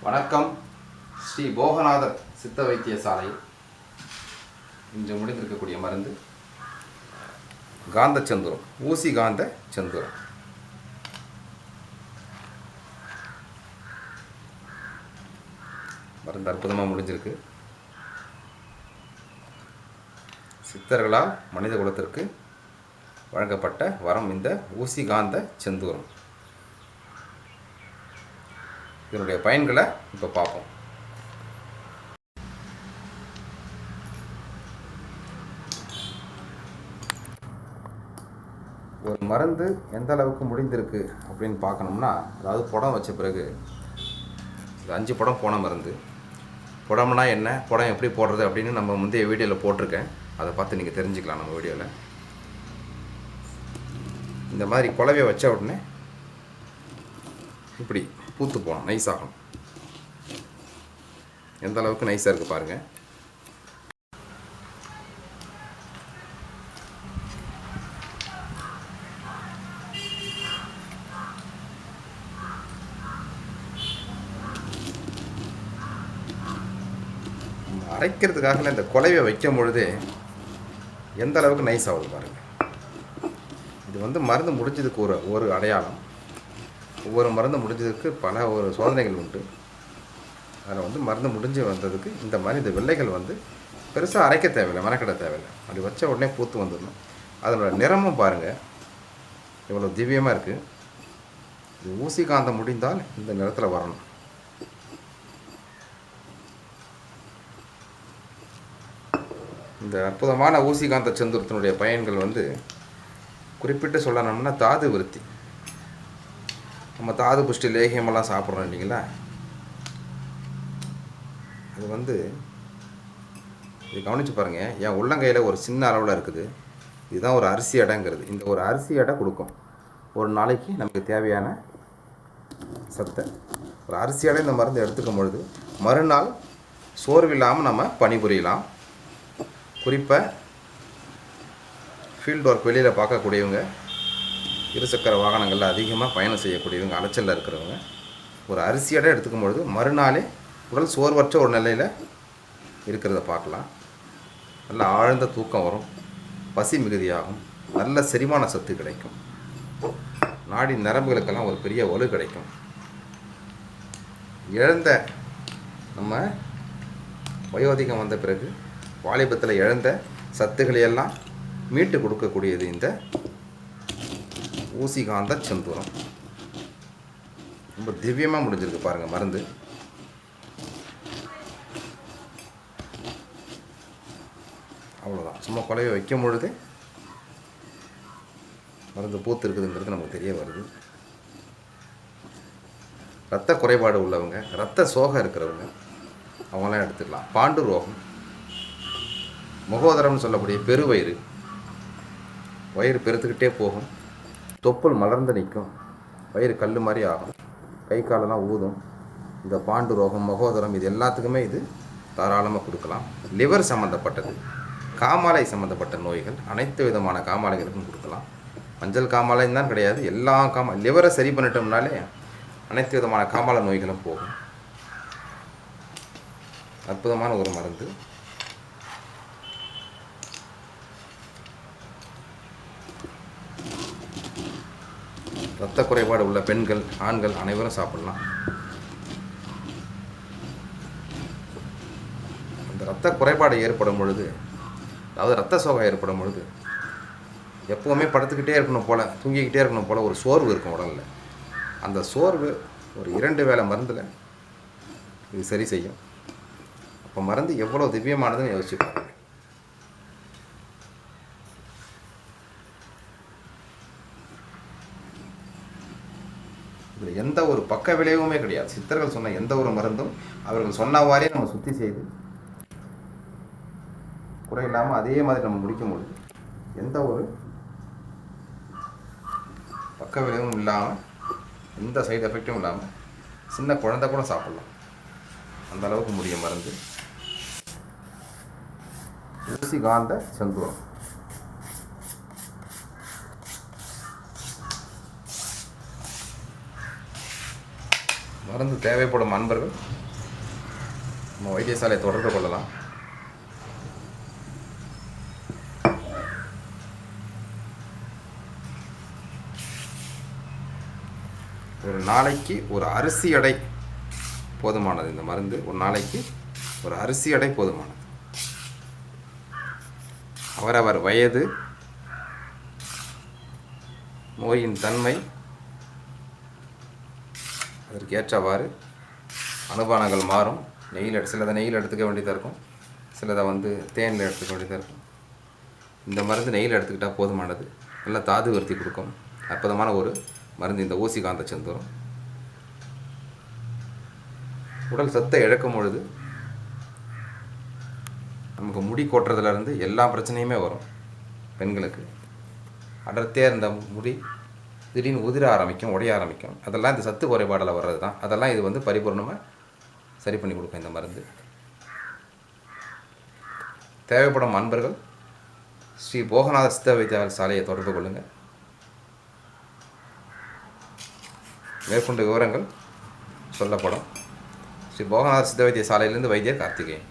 வணக்கம். ஸ்ரீ போகநாதர் சித்த வைத்தியசாலை இன்று முடிந்திருக்கக்கூடிய மருந்து காந்த செந்தூரம், ஊசி காந்த செந்தூரம். மருந்து அற்புதமாக முடிஞ்சிருக்கு. சித்தர்களால் மனித குலத்திற்கு வழங்கப்பட்ட வரம் இந்த ஊசி காந்த செந்தூரம். இதனுடைய பயன்களை இப்போ பார்ப்போம். ஒரு மருந்து எந்த அளவுக்கு முடிந்திருக்கு அப்படின்னு பார்க்கணும்னா, அதாவது புடம் வச்ச பிறகு 5 புடம் போன மருந்து. புடம்னா என்ன, புடம் எப்படி போடுறது அப்படின்னு நம்ம முந்தைய வீடியோவில் போட்டிருக்கேன். அதை பார்த்து நீங்கள் தெரிஞ்சுக்கலாம். நம்ம வீடியோவில் இந்த மாதிரி குலவையை வச்ச உடனே இப்படி பூத்து போகணும், நைஸ் ஆகணும். எந்த அளவுக்கு நைஸாக இருக்குது பாருங்கள். அரைக்கிறதுக்காக இந்த குலவையை வைக்கும் பொழுதே எந்த அளவுக்கு நைஸ் ஆகுது பாருங்கள். இது மருந்து முடிஞ்சதுக்கு ஒரு அடையாளம். ஒவ்வொரு மருந்து முடிஞ்சதுக்கு பல சோதனைகள் உண்டு. அதில் மருந்து முடிஞ்சு வந்ததுக்கு இந்த மாதிரி இந்த வெள்ளைகள் பெருசாக அரைக்க தேவையில்லை, மெனக்கிட தேவையில்லை. அப்படி வச்ச உடனே பூத்து வந்துடணும். அதனோட நிறமும் பாருங்கள் இவ்வளோ திவ்யமாக இருக்குது. இது ஊசி காந்தம் முடிந்தால் இந்த நிறத்தில் வரணும். இந்த அற்புதமான ஊசி காந்த செந்தூரத்தினுடைய பயன்கள் குறிப்பிட்டு சொல்லணும்னா, தாது விருத்தி. நம்ம தாது புஷ்டி லேகியமெல்லாம் சாப்பிட்றோம் இல்லைங்களா, அது இது கவனித்து பாருங்கள். என் உள்ளங்கையில் ஒரு சின்ன அளவில் இருக்குது. இதுதான் ஒரு அரிசி எடைங்கிறது. இந்த ஒரு அரிசி எடை கொடுக்கும் ஒரு நாளைக்கு நமக்கு தேவையான சத்தை. ஒரு அரிசி எடை இந்த மருந்து எடுத்துக்கும் பொழுது மறுநாள் சோர்வில்லாமல் நம்ம பணிபுரியலாம். குறிப்பாக ஃபீல்டு ஒர்க் வெளியில் பார்க்கக்கூடியவங்க, இருசக்கர வாகனங்களில் அதிகமாக பயணம் செய்யக்கூடியவங்க, அலைச்சலில் இருக்கிறவங்க ஒரு அரிசி எடை எடுத்துக்கும் பொழுது மறுநாளே உடல் சோர்வற்ற ஒரு நிலையில் இருக்கிறத பார்க்கலாம். நல்ல ஆழ்ந்த தூக்கம் வரும், பசி மிகுதியாகும், நல்ல செரிமான சத்து கிடைக்கும், நாடி நரம்புகளுக்கெல்லாம் ஒரு பெரிய வலு கிடைக்கும். இழந்த நம்ம வயோதிகம் வந்த பிறகு வாலிபத்தில் இழந்த சத்துக்களையெல்லாம் மீட்டு கொடுக்கக்கூடியது இந்த ஊசி காந்த செந்தூரம். ரொம்ப திவ்யமாக முடிஞ்சிருக்கு பாருங்கள் மருந்து. அவ்வளோதான். சும்மா குலையை வைக்கும் பொழுது மருந்து பூத்து இருக்குதுங்கிறது நமக்கு தெரிய வருது. இரத்த குறைபாடு உள்ளவங்க, இரத்த சோகை இருக்கிறவங்க அவங்களாம் எடுத்துக்கலாம். பாண்டு ரோகம், முகோதரம்னு சொல்லக்கூடிய பெருவயிறு, வயிறு பெருத்துக்கிட்டே போகும், தொப்புள் மலர்ந்து நிற்கும், வயிறு கல் மாதிரி ஆகும், கை காலெல்லாம் ஊதும். இந்த பாண்டு ரோகம், மகோதரம் இது எல்லாத்துக்குமே இது தாராளமாக கொடுக்கலாம். லிவர் சம்மந்தப்பட்டது, காமாலை சம்மந்தப்பட்ட நோய்கள், அனைத்து விதமான காமாலைகளுக்கும் கொடுக்கலாம். மஞ்சள் காமாலைன்னு தான் கிடையாது, எல்லா லிவரை சரி பண்ணிட்டோம்னாலே அனைத்து விதமான காமாலை நோய்களும் போகும். அற்புதமான ஒரு மருந்து. இரத்த குறைபாடு உள்ள பெண்கள், ஆண்கள் அனைவரும் சாப்பிடலாம். அந்த இரத்த குறைபாடு ஏற்படும் பொழுது, அதாவது இரத்த சோகை ஏற்படும் பொழுது எப்போவுமே படுத்துக்கிட்டே இருக்கணும் போல், தூங்கிக்கிட்டே இருக்கணும் போல் ஒரு சோர்வு இருக்கும் உடலில். அந்த சோர்வு ஒரு 2 வேளை மருந்தில் இது சரி செய்யும். அப்போ மருந்து எவ்வளோ திவ்யமானதுன்னு யோசிச்சு பாருங்க. இதில் எந்த ஒரு பக்க விளைவுமே கிடையாது. சித்தர்கள் சொன்ன எந்த ஒரு மருந்தும் அவர்கள் சொன்னவாறே நம்ம சுத்தி செய்து குறை இல்லாமல் அதே மாதிரி நம்ம முடிக்கும்போது எந்த ஒரு பக்க விளைவும் இல்லாமல், எந்த சைடு எஃபெக்டும் இல்லாமல் சின்ன குழந்தை கூட சாப்பிடலாம். அந்த அளவுக்கு முடியும் மருந்து ஊசி காந்த செந்தூரம். மருந்து தேவைப்படும் அன்பர்கள் நம்ம வைத்தியசாலையை தொடர்பு கொள்ளலாம். ஒரு நாளைக்கு ஒரு அரிசி எடை போதுமானது. இந்த மருந்து ஒரு நாளைக்கு ஒரு அரிசி எடை போதுமானது. அவரவர் வயது, நோயின் தன்மை, அதற்கு ஏற்றவாறு அனுபானங்கள் மாறும். சிலதை நெய்யில் எடுத்துக்க வேண்டியதாக இருக்கும், சிலதை தேனில் எடுத்துக்க வேண்டியதாக இருக்கும். இந்த மருந்து நெய்யில் எடுத்துக்கிட்டால் போதுமானது. நல்லா தாது வருத்தி கொடுக்கும். அற்புதமான ஒரு மருந்து இந்த ஊசி காந்த செந்தூரம். உடல் சத்தை இழக்கும் பொழுது நமக்கு முடி கொட்டுறதுலேருந்து எல்லா பிரச்சனையுமே வரும். பெண்களுக்கு அடர்த்தியாக இருந்த முடி திடீர்னு உதிர ஆரம்பிக்கும், உடைய ஆரம்பிக்கும். அதெல்லாம் இந்த சத்து குறைபாடில் வர்றது தான். அதெல்லாம் இது பரிபூர்ணமாக சரி பண்ணி கொடுக்கும் இந்த மருந்து. தேவைப்படும் அன்பர்கள் ஸ்ரீ போகநாத சித்த வைத்தியசாலையை தொடர்பு கொள்ளுங்கள். மேற்கொண்ட விவரங்கள் சொல்லப்படும். ஸ்ரீ போகநாத சித்த வைத்தியசாலையிலிருந்து வைத்தியர் கார்த்திகேயன்.